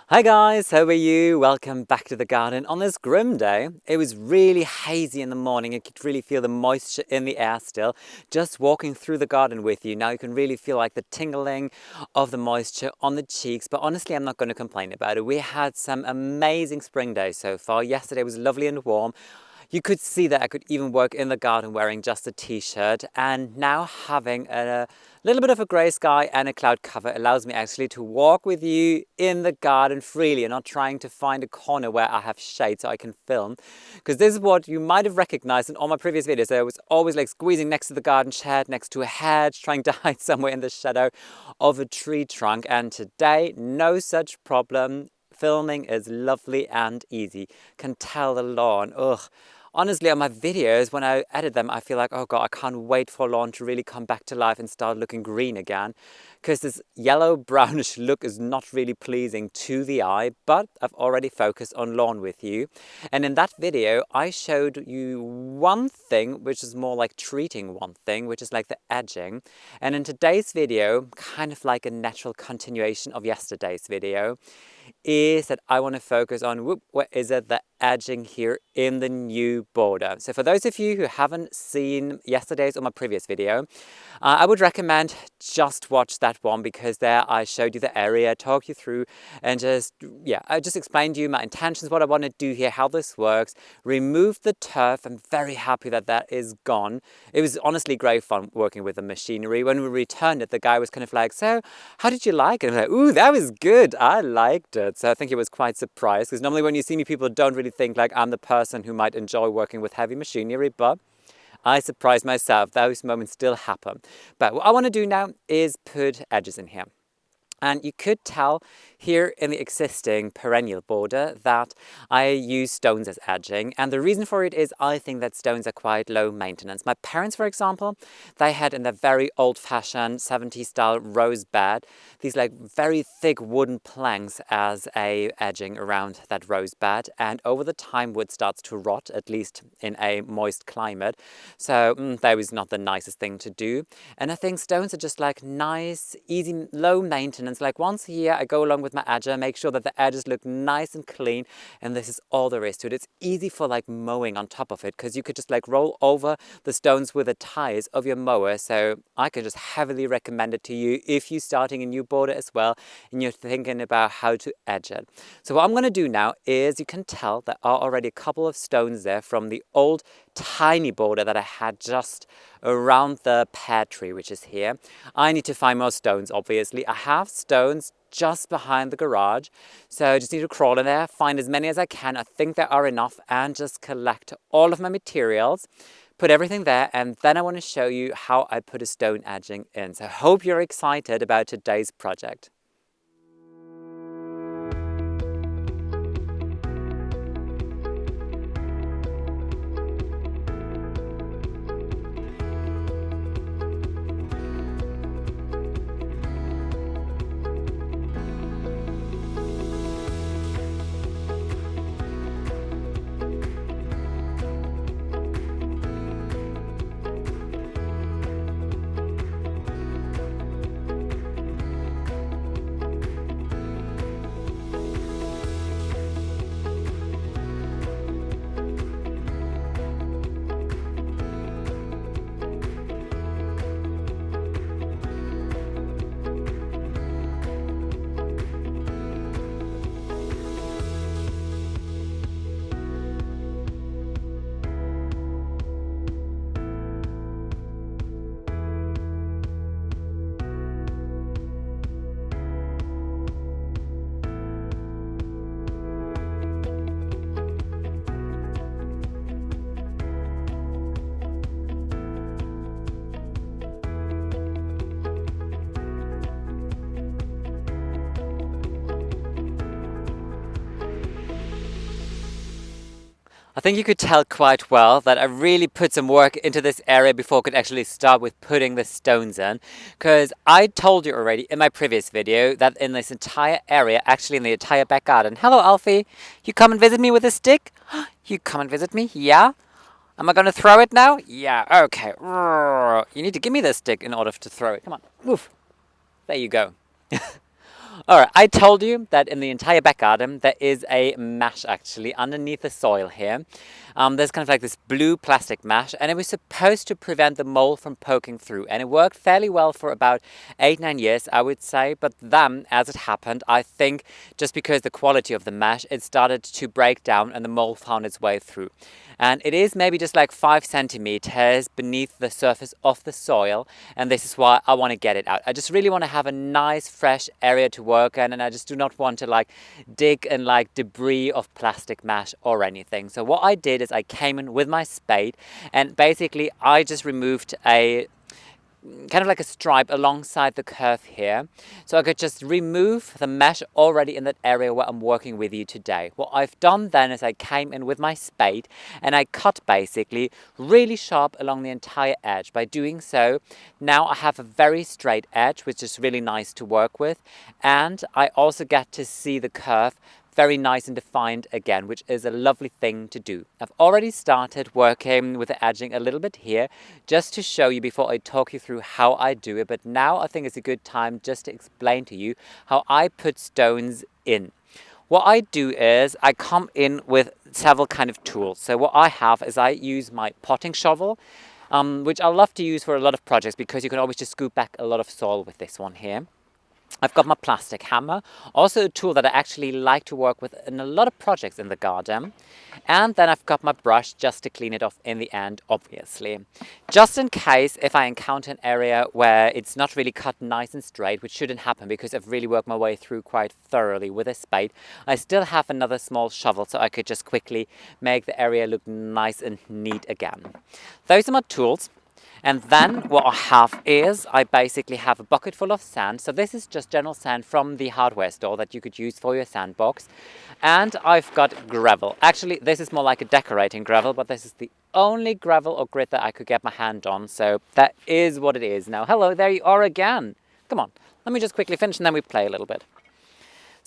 Hi guys, how are you? Welcome back to the garden on this grim day. It was really hazy in the morning. You could really feel the moisture in the air still. Just walking through the garden with you, now you can really feel like the tingling of the moisture on the cheeks. But honestly, I'm not going to complain about it. We had some amazing spring days so far. Yesterday was lovely and warm. You could see that I could even work in the garden wearing just a t-shirt, and now having a little bit of a grey sky and a cloud cover allows me actually to walk with you in the garden freely and not trying to find a corner where I have shade so I can film. Because this is what you might have recognized in all my previous videos. I was always like squeezing next to the garden shed, next to a hedge, trying to hide somewhere in the shadow of a tree trunk. And today, no such problem. Filming is lovely and easy. Can tell the lawn. Ugh. Honestly, on my videos, when I edit them, I feel like, oh God, I can't wait for lawn to really come back to life and start looking green again. Because this yellow brownish look is not really pleasing to the eye, but I've already focused on lawn with you. And in that video, I showed you one thing, which is more like treating one thing, which is like the edging. And in today's video, kind of like a natural continuation of yesterday's video, is that I want to focus on, what is it, the edging here in the new border. So for those of you who haven't seen yesterday's or my previous video, I would recommend just watch that one, because there I showed you the area, talk you through, and I just explained to you my intentions, what I want to do here, how this works, remove the turf. I'm very happy that that is gone. It was honestly great fun working with the machinery. When we returned it, the guy was kind of like, so how did you like it? I'm like, ooh, that was good. I liked it. So I think he was quite surprised, because normally when you see me, people don't really think like I'm the person who might enjoy working with heavy machinery, but I surprised myself. Those moments still happen. But what I want to do now is put edges in here. And you could tell here in the existing perennial border that I use stones as edging. And the reason for it is I think that stones are quite low maintenance. My parents, for example, they had in their very old-fashioned 70s style rose bed, these like very thick wooden planks as a edging around that rose bed. And over the time, wood starts to rot, at least in a moist climate. So that was not the nicest thing to do. And I think stones are just like nice, easy, low maintenance. Like once a year, I go along with my edger, make sure that the edges look nice and clean, and this is all there is to it. It's easy for like mowing on top of it, because you could just like roll over the stones with the tires of your mower. So I can just heavily recommend it to you if you're starting a new border as well and you're thinking about how to edge it. So what I'm going to do now is, you can tell there are already a couple of stones there from the old tiny border that I had just around the pear tree, which is here. I need to find more stones, obviously. I have stones just behind the garage, so I just need to crawl in there, find as many as I can. I think there are enough, and just collect all of my materials, put everything there, and then I want to show you how I put a stone edging in. So I hope you're excited about today's project. I think you could tell quite well that I really put some work into this area before I could actually start with putting the stones in, because I told you already in my previous video that in this entire area, actually in the entire back garden, hello Alfie, you come and visit me with a stick? You come and visit me? Yeah? Am I going to throw it now? Yeah, okay. You need to give me the stick in order to throw it. Come on, move. There you go. Alright, I told you that in the entire back garden there is a mesh actually underneath the soil here. There's kind of like this blue plastic mesh, and it was supposed to prevent the mold from poking through, and it worked fairly well for about 8-9 years, I would say. But then, as it happened, I think just because the quality of the mesh, it started to break down and the mold found its way through. And it is maybe just like 5 centimeters beneath the surface of the soil, and this is why I want to get it out. I just really want to have a nice fresh area to work in, and I just do not want to like dig in like debris of plastic mesh or anything. So what I did is I came in with my spade, and basically I just removed a kind of like a stripe alongside the curve here, so I could just remove the mesh already in that area where I'm working with you today. What I've done then is I came in with my spade and I cut basically really sharp along the entire edge. By doing so, now I have a very straight edge, which is really nice to work with, and I also get to see the curve very nice and defined again, which is a lovely thing to do. I've already started working with the edging a little bit here, just to show you before I talk you through how I do it. But now I think it's a good time just to explain to you how I put stones in. What I do is I come in with several kind of tools. So what I have is I use my potting shovel, which I love to use for a lot of projects because you can always just scoop back a lot of soil with this one here. I've got my plastic hammer, also a tool that I actually like to work with in a lot of projects in the garden. And then I've got my brush just to clean it off in the end, obviously. Just in case if I encounter an area where it's not really cut nice and straight, which shouldn't happen because I've really worked my way through quite thoroughly with a spade, I still have another small shovel so I could just quickly make the area look nice and neat again. Those are my tools. And then what I have is I basically have a bucket full of sand. So this is just general sand from the hardware store that you could use for your sandbox. And I've got gravel. Actually, this is more like a decorating gravel, but this is the only gravel or grit that I could get my hand on. So that is what it is. Now, hello, there you are again. Come on, let me just quickly finish and then we play a little bit.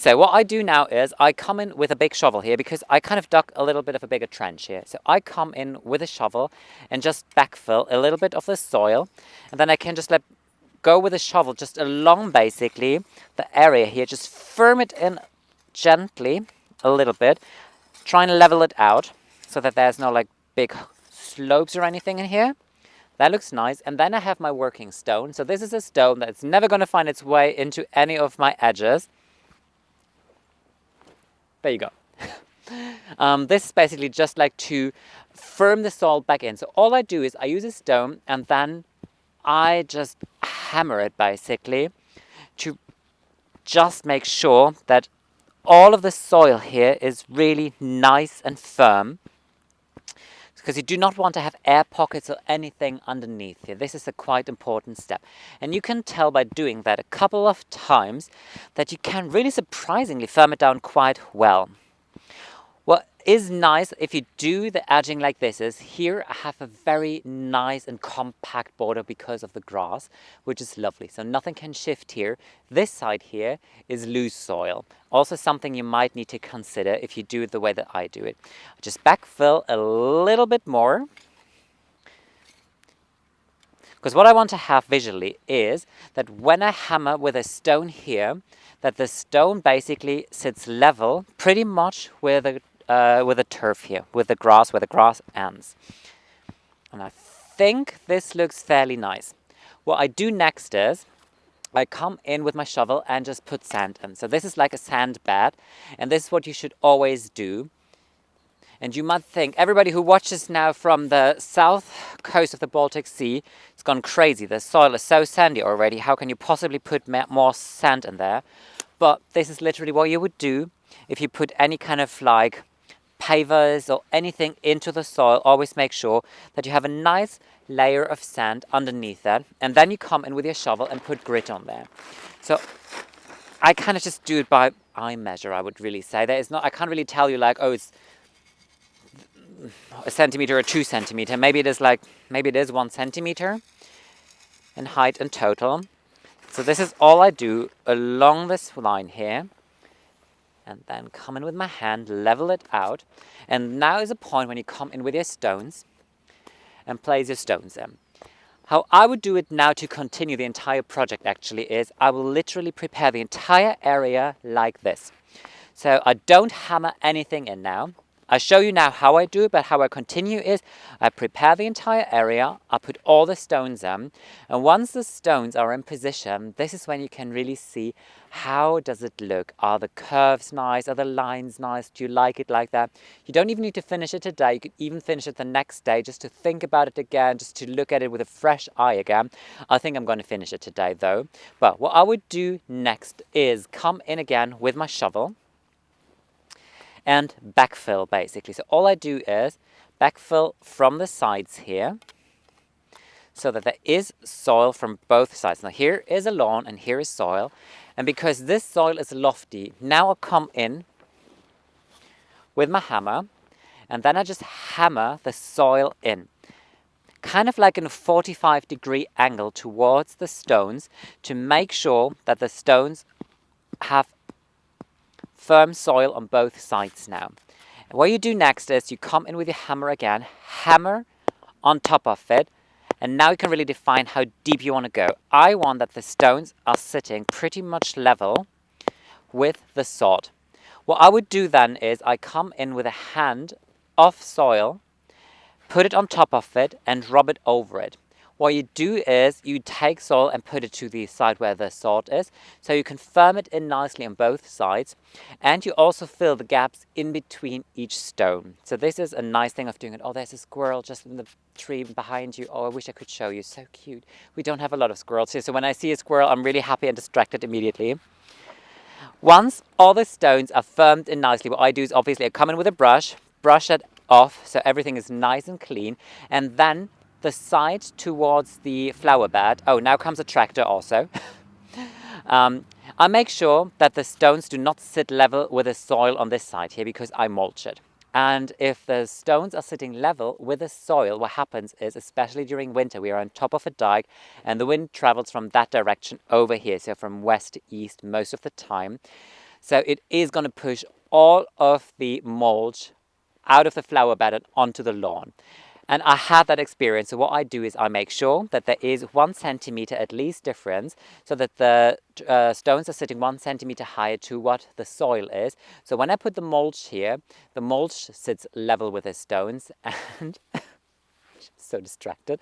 So what I do now is I come in with a big shovel here because I kind of dug a little bit of a bigger trench here. So I come in with a shovel and just backfill a little bit of the soil, and then I can just go with a shovel just along basically the area here, just firm it in gently a little bit, trying to level it out so that there's no like big slopes or anything in here. That looks nice. And then I have my working stone. So this is a stone that's never going to find its way into any of my edges. There you go. This is basically just like to firm the soil back in. So all I do is I use a stone and then I just hammer it basically to just make sure that all of the soil here is really nice and firm, because you do not want to have air pockets or anything underneath here. This is a quite important step. And you can tell by doing that a couple of times that you can really surprisingly firm it down quite well. What is nice if you do the edging like this is here I have a very nice and compact border because of the grass, which is lovely. So nothing can shift here. This side here is loose soil. Also something you might need to consider if you do it the way that I do it. Just backfill a little bit more. Because what I want to have visually is that when I hammer with a stone here, that the stone basically sits level pretty much with the turf here, with the grass, where the grass ends. And I think this looks fairly nice. What I do next is I come in with my shovel and just put sand in. So this is like a sand bed, and this is what you should always do. And you might think, everybody who watches now from the south coast of the Baltic Sea, it's gone crazy. The soil is so sandy already. How can you possibly put more sand in there? But this is literally what you would do if you put any kind of like pavers or anything into the soil. Always make sure that you have a nice layer of sand underneath that. And then you come in with your shovel and put grit on there. So I kind of just do it by eye measure, I would really say. I can't really tell you like, oh, it's a centimeter or 2 centimeter. Maybe it is 1 centimeter in height in total. So this is all I do along this line here, and then come in with my hand, level it out. And now is a point when you come in with your stones and place your stones in. How I would do it now to continue the entire project actually is I will literally prepare the entire area like this. So I don't hammer anything in now. I show you now how I do it, but how I continue is I prepare the entire area, I put all the stones in, and once the stones are in position, this is when you can really see how does it look. Are the curves nice? Are the lines nice? Do you like it like that? You don't even need to finish it today. You could even finish it the next day just to think about it again, just to look at it with a fresh eye again. I think I'm going to finish it today though. But what I would do next is come in again with my shovel and backfill basically. So all I do is backfill from the sides here so that there is soil from both sides. Now here is a lawn and here is soil, and because this soil is lofty, now I come in with my hammer and then I just hammer the soil in, kind of like in a 45-degree angle towards the stones to make sure that the stones have firm soil on both sides now. And what you do next is you come in with your hammer again, hammer on top of it, and now you can really define how deep you want to go. I want that the stones are sitting pretty much level with the sod. What I would do then is I come in with a hand of soil, put it on top of it and rub it over it. What you do is you take soil and put it to the side where the sod is, so you can firm it in nicely on both sides, and you also fill the gaps in between each stone. So this is a nice thing of doing it. Oh, there's a squirrel just in the tree behind you. Oh, I wish I could show you. So cute. We don't have a lot of squirrels here, so when I see a squirrel, I'm really happy and distracted immediately. Once all the stones are firmed in nicely, what I do is obviously I come in with a brush it off so everything is nice and clean, and then the side towards the flower bed. Oh, now comes a tractor also. I make sure that the stones do not sit level with the soil on this side here because I mulch it. And if the stones are sitting level with the soil, what happens is, especially during winter, we are on top of a dike and the wind travels from that direction over here, so from west to east most of the time. So it is going to push all of the mulch out of the flower bed and onto the lawn. And I had that experience. So what I do is I make sure that there is 1 centimeter at least difference, so that the stones are sitting 1 centimeter higher to what the soil is. So when I put the mulch here, the mulch sits level with the stones, and so distracted,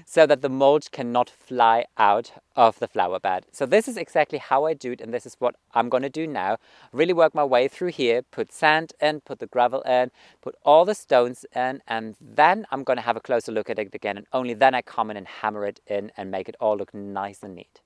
so that the mulch cannot fly out of the flower bed. So this is exactly how I do it, and this is what I'm going to do now. Really work my way through here, put sand in, put the gravel in, put all the stones in, and then I'm going to have a closer look at it again, and only then I come in and hammer it in and make it all look nice and neat.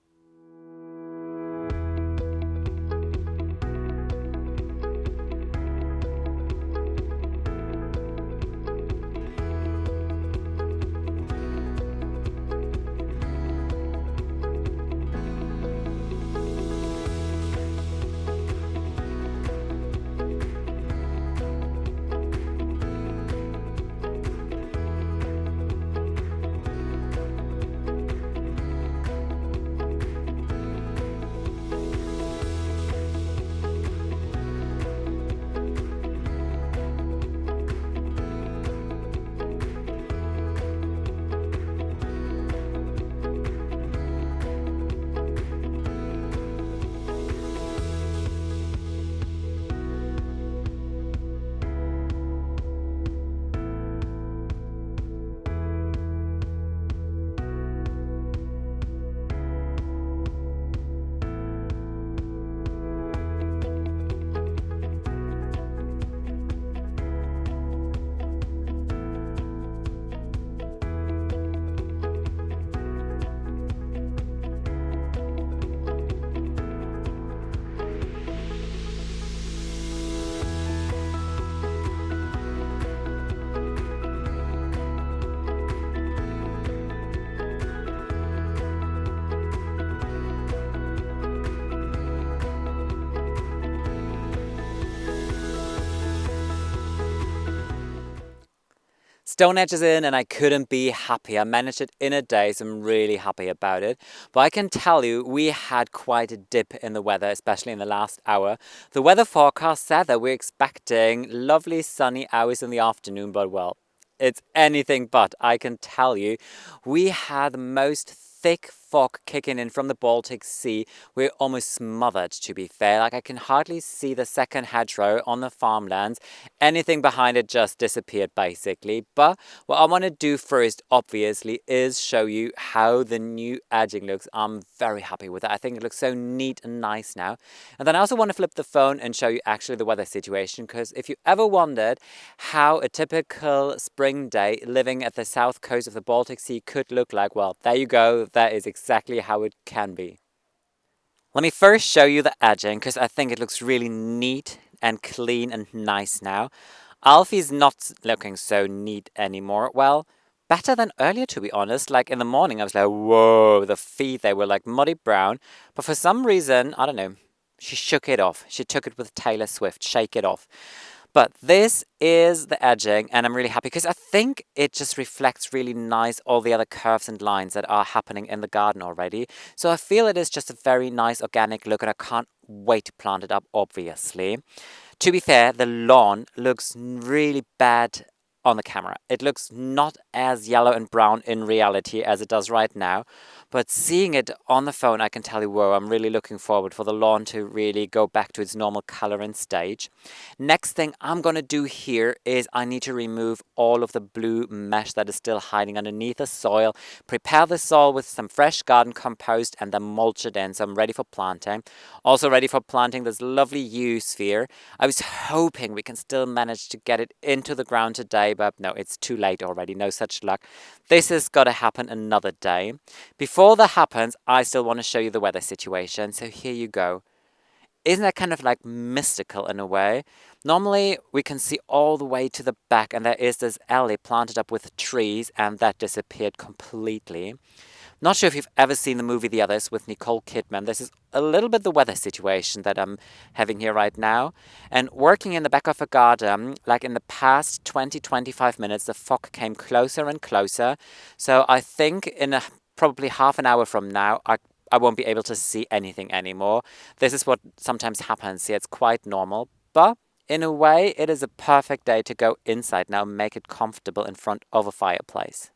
Stone edges in, and I couldn't be happy. I managed it in a day, so I'm really happy about it. But I can tell you, we had quite a dip in the weather, especially in the last hour. The weather forecast said that we're expecting lovely sunny hours in the afternoon, but well, it's anything but, I can tell you. We had the most thick fog kicking in from the Baltic Sea. We're almost smothered, to be fair. Like, I can hardly see the second hedgerow on the farmlands. Anything behind it just disappeared, basically. But what I want to do first, obviously, is show you how the new edging looks. I'm very happy with it. I think it looks so neat and nice now. And then I also want to flip the phone and show you actually the weather situation, because if you ever wondered how a typical spring day living at the south coast of the Baltic Sea could look like, well, there you go. That is exactly how it can be. Let me first show you the edging, because I think it looks really neat and clean and nice now. Alfie's not looking so neat anymore. Well, better than earlier, to be honest. Like in the morning, I was like, whoa, the feet, they were like muddy brown. But for some reason, I don't know, she shook it off. She took it with Taylor Swift, shake it off. But this is the edging, and I'm really happy because I think it just reflects really nice all the other curves and lines that are happening in the garden already. So I feel it is just a very nice organic look, and I can't wait to plant it up, obviously. To be fair, the lawn looks really bad on the camera. It looks not as yellow and brown in reality as it does right now, but seeing it on the phone, I can tell you, whoa, I'm really looking forward for the lawn to really go back to its normal color and stage. Next thing I'm gonna do here is I need to remove all of the blue mesh that is still hiding underneath the soil, prepare the soil with some fresh garden compost, and then mulch it in, so I'm ready for planting. Also ready for planting this lovely yew sphere. I was hoping we can still manage to get it into the ground today, but no, it's too late already. No such luck. This has got to happen another day. Before that happens, I still want to show you the weather situation. So here you go. Isn't that kind of like mystical in a way? Normally, we can see all the way to the back, and there is this alley planted up with trees, and that disappeared completely. Not sure if you've ever seen the movie The Others with Nicole Kidman. This is a little bit the weather situation that I'm having here right now. And working in the back of a garden, like in the past 20-25 minutes, the fog came closer and closer. So I think in probably half an hour from now, I won't be able to see anything anymore. This is what sometimes happens here. It's quite normal. But in a way, it is a perfect day to go inside now and make it comfortable in front of a fireplace.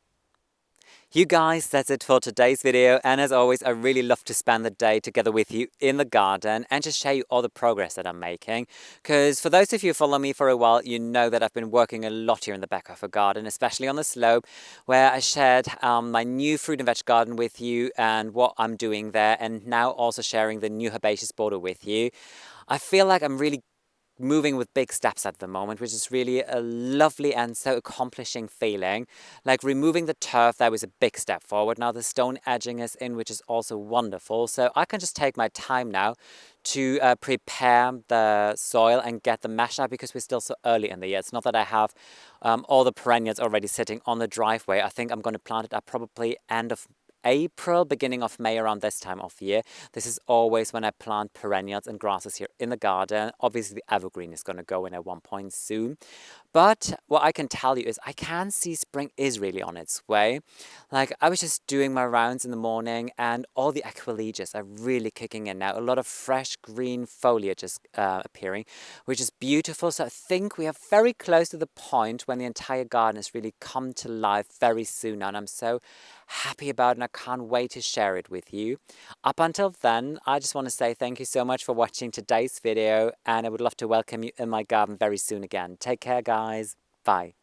You guys, that's it for today's video, and as always, I really love to spend the day together with you in the garden and just show you all the progress that I'm making, because for those of you who follow me for a while, you know that I've been working a lot here in the back of a garden, especially on the slope, where I shared my new fruit and veg garden with you and what I'm doing there, and now also sharing the new herbaceous border with you. I feel like I'm really moving with big steps at the moment, which is really a lovely and so accomplishing feeling. Like removing the turf, that was a big step forward. Now the stone edging is in, which is also wonderful. So I can just take my time now to prepare the soil and get the mesh out, because we're still so early in the year. It's not that I have all the perennials already sitting on the driveway. I think I'm going to plant it up probably end of April, beginning of May, around this time of year. This is always when I plant perennials and grasses here in the garden. Obviously, the evergreen is going to go in at one point soon. But what I can tell you is I can see spring is really on its way. Like, I was just doing my rounds in the morning, and all the aquilegias are really kicking in now. A lot of fresh green foliage is appearing, which is beautiful. So I think we are very close to the point when the entire garden has really come to life very soon now, and I'm so happy about it, and I can't wait to share it with you. Up until then, I just want to say thank you so much for watching today's video, and I would love to welcome you in my garden very soon again. Take care, guys. Bye.